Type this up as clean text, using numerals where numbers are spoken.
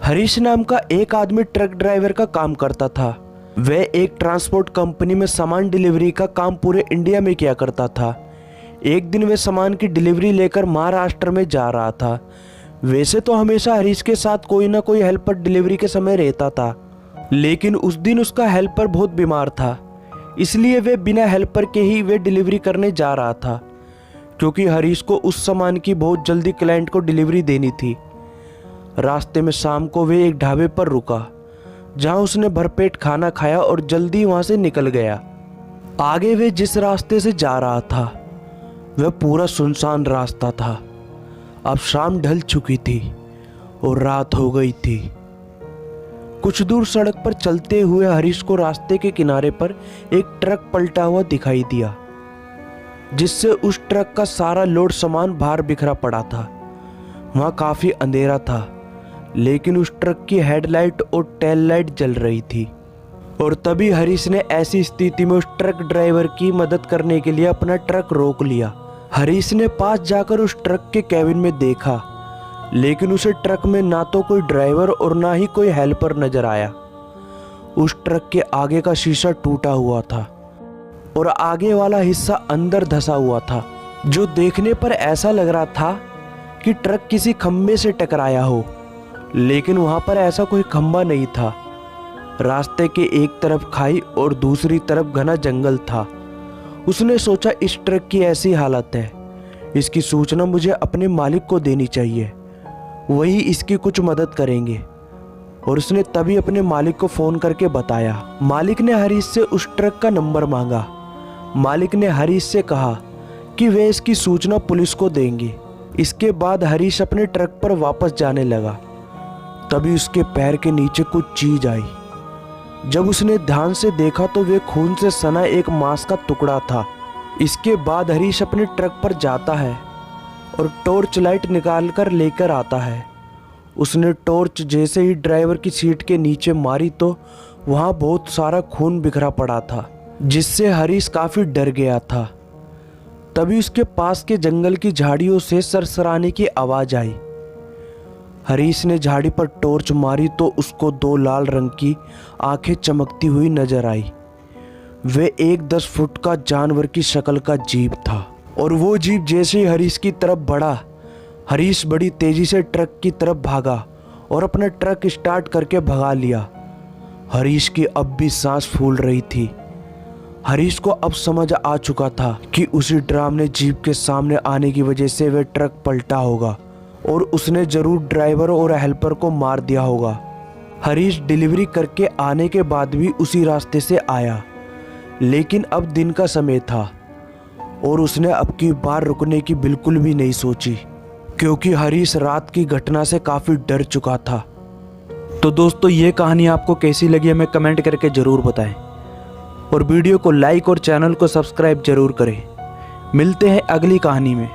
हरीश नाम का एक आदमी ट्रक ड्राइवर का काम करता था। वह एक ट्रांसपोर्ट कंपनी में सामान डिलीवरी का काम पूरे इंडिया में किया करता था। एक दिन वह सामान की डिलीवरी लेकर महाराष्ट्र में जा रहा था। वैसे तो हमेशा हरीश के साथ कोई ना कोई हेल्पर डिलीवरी के समय रहता था, लेकिन उस दिन उसका हेल्पर बहुत बीमार था, इसलिए वह बिना हेल्पर के ही वे डिलीवरी करने जा रहा था, क्योंकि हरीश को उस सामान की बहुत जल्दी क्लाइंट को डिलीवरी देनी थी। रास्ते में शाम को वे एक ढाबे पर रुका, जहां उसने भरपेट खाना खाया और जल्दी वहां से निकल गया। आगे वे जिस रास्ते से जा रहा था वह पूरा सुनसान रास्ता था। अब शाम ढल चुकी थी और रात हो गई थी। कुछ दूर सड़क पर चलते हुए हरीश को रास्ते के किनारे पर एक ट्रक पलटा हुआ दिखाई दिया, जिससे उस ट्रक का सारा लोड सामान बाहर बिखरा पड़ा था। वहां काफी अंधेरा था, लेकिन उस ट्रक की हेडलाइट और टेल लाइट जल रही थी। और तभी हरीश ने ऐसी स्थिति में उस ट्रक ड्राइवर की मदद करने के लिए अपना ट्रक रोक लिया। हरीश ने पास जाकर उस ट्रक के कैबिन में देखा, लेकिन उसे ट्रक में ना तो कोई ड्राइवर और ना ही कोई हेल्पर नजर आया। उस ट्रक के आगे का शीशा टूटा हुआ था और आगे वाला हिस्सा अंदर धंसा हुआ था, जो देखने पर ऐसा लग रहा था कि ट्रक किसी खंबे से टकराया हो, लेकिन वहां पर ऐसा कोई खंबा नहीं था। रास्ते के एक तरफ खाई और दूसरी तरफ घना जंगल था। उसने सोचा, इस ट्रक की ऐसी हालत है, इसकी सूचना मुझे अपने मालिक को देनी चाहिए, वही इसकी कुछ मदद करेंगे। और उसने तभी अपने मालिक को फोन करके बताया। मालिक ने हरीश से उस ट्रक का नंबर मांगा। मालिक ने हरीश से कहा कि वे इसकी सूचना पुलिस को देंगे। इसके बाद हरीश अपने ट्रक पर वापस जाने लगा। तभी उसके पैर के नीचे कुछ चीज आई। जब उसने ध्यान से देखा तो वे खून से सना एक मांस का टुकड़ा था। इसके बाद हरीश अपने ट्रक पर जाता है और टॉर्च लाइट निकाल कर लेकर आता है। उसने टॉर्च जैसे ही ड्राइवर की सीट के नीचे मारी तो वहां बहुत सारा खून बिखरा पड़ा था, जिससे हरीश काफी डर गया था। तभी उसके पास के जंगल की झाड़ियों से सरसराने की आवाज आई। हरीश ने झाड़ी पर टॉर्च मारी तो उसको दो लाल रंग की आंखें चमकती हुई नजर आई। वे एक 10 फुट का जानवर की शक्ल का जीव था, और वो जीव जैसे ही हरीश की तरफ बढ़ा, हरीश बड़ी तेजी से ट्रक की तरफ भागा और अपना ट्रक स्टार्ट करके भगा लिया। हरीश की अब भी सांस फूल रही थी। हरीश को अब समझ आ चुका था कि उसी डरावने जीव के सामने आने की वजह से वह ट्रक पलटा होगा और उसने जरूर ड्राइवर और हेल्पर को मार दिया होगा। हरीश डिलीवरी करके आने के बाद भी उसी रास्ते से आया, लेकिन अब दिन का समय था और उसने अब की बार रुकने की बिल्कुल भी नहीं सोची, क्योंकि हरीश रात की घटना से काफी डर चुका था। तो दोस्तों, ये कहानी आपको कैसी लगी हमें कमेंट करके जरूर बताएं, और वीडियो को लाइक और चैनल को सब्सक्राइब जरूर करें। मिलते हैं अगली कहानी में।